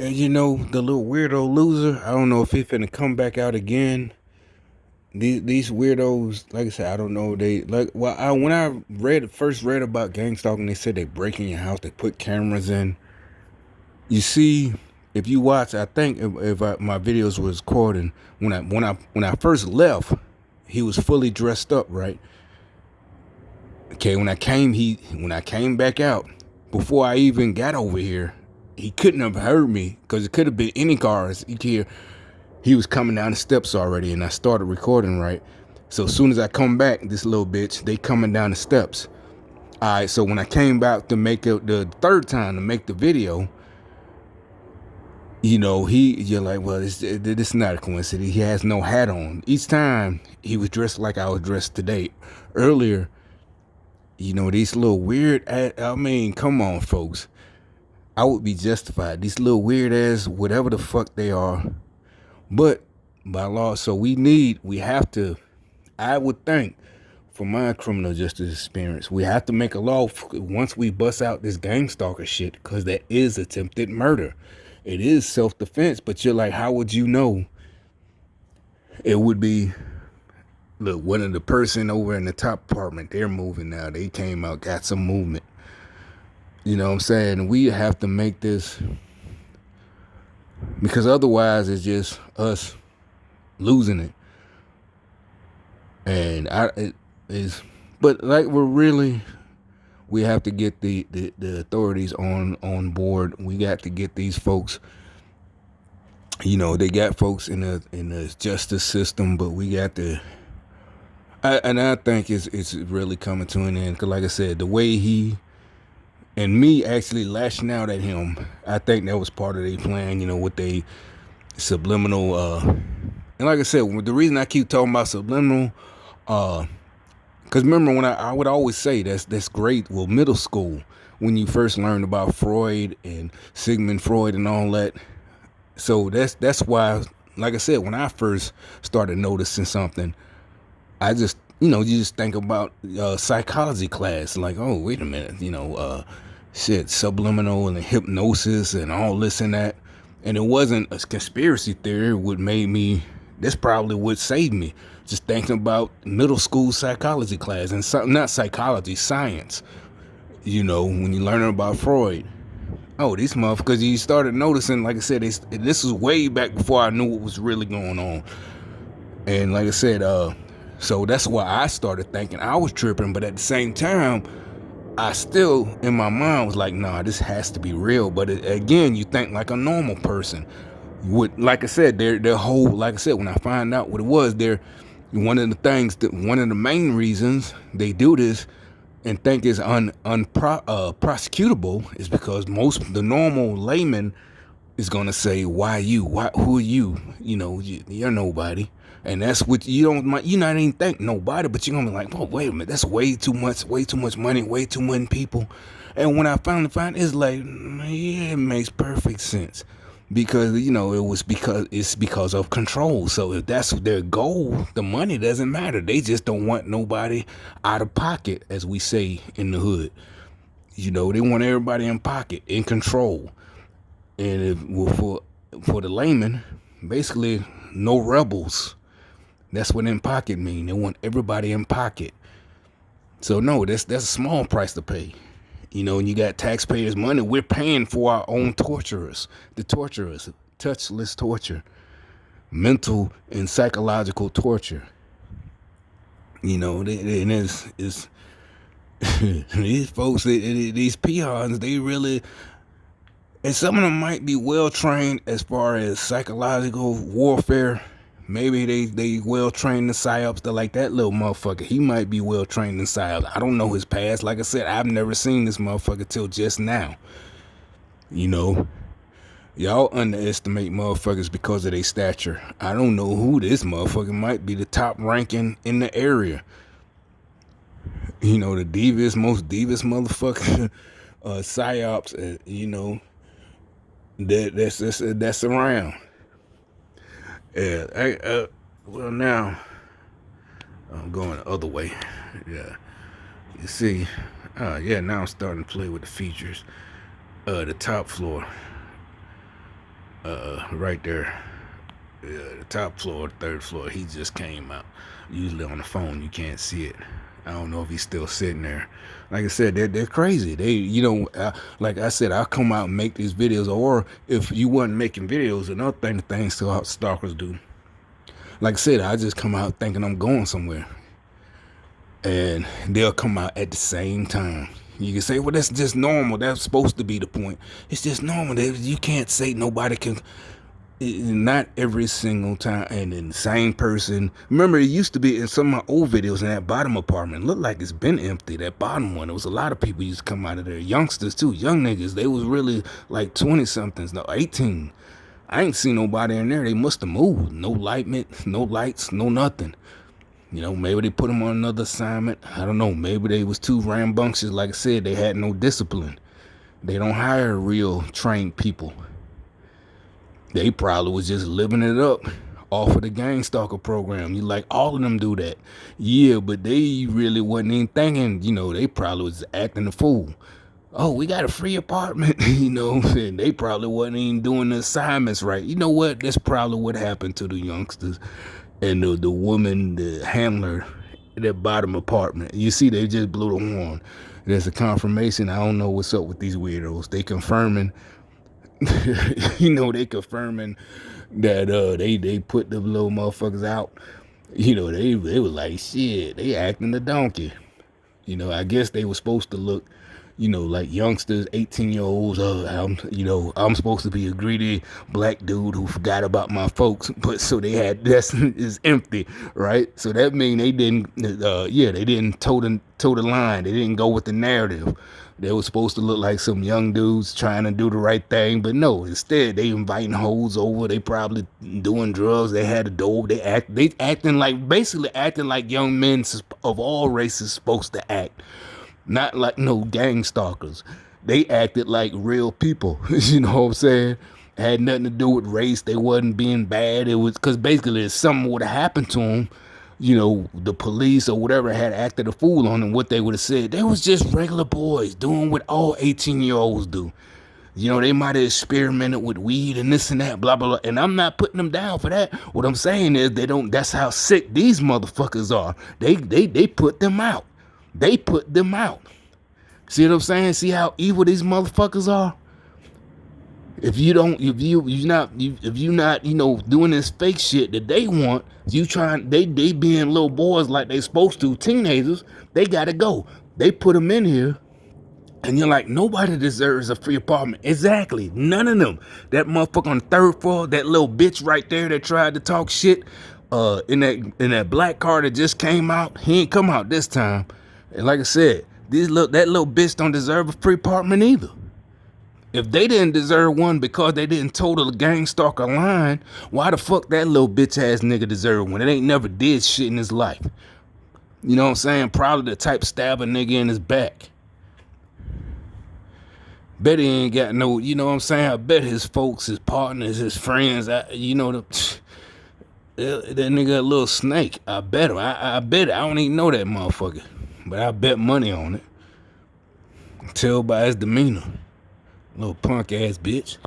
And you know, the little weirdo loser, I don't know if he's finna come back out again. These weirdos, like I said, I don't know. They like well, when I first read about gang stalking, they said they break in your house, they put cameras in. You see, if you watch, I think if my videos was recording when I first left, he was fully dressed up, right? Okay, when I came back out, before I even got over here, he couldn't have heard me because it could have been any cars. You could hear he was coming down the steps already, and I started recording, right? So as soon as I come back, this little bitch, they coming down the steps. All right, so when I came back to make it the third time to make the video, you're like, well, this is not a coincidence. He has no hat on. Each time he was dressed like I was dressed today. Earlier, these little weird, I mean, come on, folks. I would be justified. These little weird ass, whatever the fuck they are. But by law, so we have to, I would think, for my criminal justice experience, we have to make a law once we bust out this gang stalker shit, because that is attempted murder. It is self-defense, but you're like, how would you know? It would be, look, one of the person over in the top apartment, they're moving now. They came out, got some movement. You know what I'm saying? We have to make this, because otherwise it's just us losing it. And it is, but like we have to get the authorities on board. We got to get these folks. They got folks in the justice system, but we got to. I think it's really coming to an end. Cause like I said, the way he and me actually lashing out at him, I think that was part of their plan. With they subliminal. And like I said, the reason I keep talking about subliminal, because remember when I would always say that's great. Well, middle school, when you first learned about Freud and Sigmund Freud and all that. So that's why, like I said, when I first started noticing something, I just, you just think about psychology class. Like, oh, wait a minute, shit, subliminal and hypnosis and all this and that. And it wasn't a conspiracy theory. What made me, that's probably what saved me. Just thinking about middle school psychology class and not psychology, science. When you learn about Freud. Oh, these motherfuckers, you started noticing, like I said, this was way back before I knew what was really going on. And like I said, so that's why I started thinking I was tripping. But at the same time, I still, in my mind, was like, nah, this has to be real. But again, you think like a normal person. Like I said, their whole, like I said, when I find out what it was, one of the main reasons they do this and think it's prosecutable is because the normal layman is gonna say, why you? Who are you? You're nobody. And that's what you not even think nobody, but you're gonna be like, oh, wait a minute, that's way too much money, way too many people. And when I finally find it, it's like, yeah, it makes perfect sense. Because it's because of control. So if that's their goal, the money doesn't matter. They just don't want nobody out of pocket, as we say in the hood. They want everybody in pocket, in control. And for the layman, basically no rebels. That's what in pocket mean. They want everybody in pocket. So no, that's a small price to pay. And you got taxpayers' money. We're paying for our own torturers, the torturers, touchless torture, mental and psychological torture. And it's these folks, these peons, they really, and some of them might be well trained as far as psychological warfare. Maybe they well trained in psyops. Like that little motherfucker, he might be well trained in psyops. I don't know his past. Like I said, I've never seen this motherfucker till just now. Y'all underestimate motherfuckers because of their stature. I don't know who this motherfucker might be, the top ranking in the area. The most devious motherfucker, psyops. That's around. Yeah, well now I'm going the other way. Yeah, you see, yeah, now I'm starting to play with the features. The top floor. right there. The top floor, third floor. He just came out. Usually on the phone, you can't see it. I don't know if he's still sitting there. Like I said, they're crazy. They, like I said, I come out and make these videos. Or if you wasn't making videos, another thing the things stalkers do. Like I said, I just come out thinking I'm going somewhere, and they'll come out at the same time. You can say, well, that's just normal. That's supposed to be the point. It's just normal. You can't say nobody can. Not every single time, and then the same person. Remember, it used to be in some of my old videos in that bottom apartment. It looked like it's been empty. That bottom one, there was a lot of people used to come out of there. Youngsters too, young niggas. They was really like 20 somethings, no 18. I ain't seen nobody in there. They must have moved. No light, no lights, no nothing. Maybe they put them on another assignment. I don't know. Maybe they was too rambunctious. Like I said, they had no discipline. They don't hire real trained people. They probably was just living it up off of the gang stalker program. You like all of them do that. Yeah, but they really wasn't even thinking, they probably was acting a fool. Oh, we got a free apartment, and they probably wasn't even doing the assignments right. You know what? That's probably what happened to the youngsters and the woman, the handler, in that bottom apartment. You see, they just blew the horn. There's a confirmation. I don't know what's up with these weirdos. They confirming they confirming that they put the little motherfuckers out. They was like, shit, they acting the donkey. I guess they were supposed to look, like youngsters, 18-year-olds. I'm supposed to be a greedy black dude who forgot about my folks. But so they had, that's is empty, right? So that mean they didn't, they didn't toe the line. They didn't go with the narrative. They were supposed to look like some young dudes trying to do the right thing, but no. Instead, they inviting hoes over. They probably doing drugs. They had a dope. They acting like, basically acting like young men of all races supposed to act, not like no gang stalkers. They acted like real people. You know what I'm saying? It had nothing to do with race. They wasn't being bad. It was because basically if something would have happened to them, the police or whatever had acted a fool on them, what they would have said, they was just regular boys doing what all 18-year-olds do. They might have experimented with weed and this and that, blah, blah, blah. And I'm not putting them down for that. What I'm saying is that's how sick these motherfuckers are. They put them out. They put them out. See what I'm saying? See how evil these motherfuckers are? If you're not doing this fake shit that they want, they being little boys like they supposed to, teenagers, they gotta go. They put them in here, and you're like, nobody deserves a free apartment. Exactly, none of them. That motherfucker on the third floor, that little bitch right there that tried to talk shit, in that black car that just came out, he ain't come out this time. And like I said, that little bitch don't deserve a free apartment either. If they didn't deserve one because they didn't toe the gang stalker line, why the fuck that little bitch ass nigga deserve one? It ain't never did shit in his life. You know what I'm saying? Probably the type stab a nigga in his back. Bet he ain't got no, you know what I'm saying? I bet his folks, his partners, his friends, that nigga a little snake. I bet him. I bet it. I don't even know that motherfucker. But I bet money on it. Tell by his demeanor. Little punk ass bitch.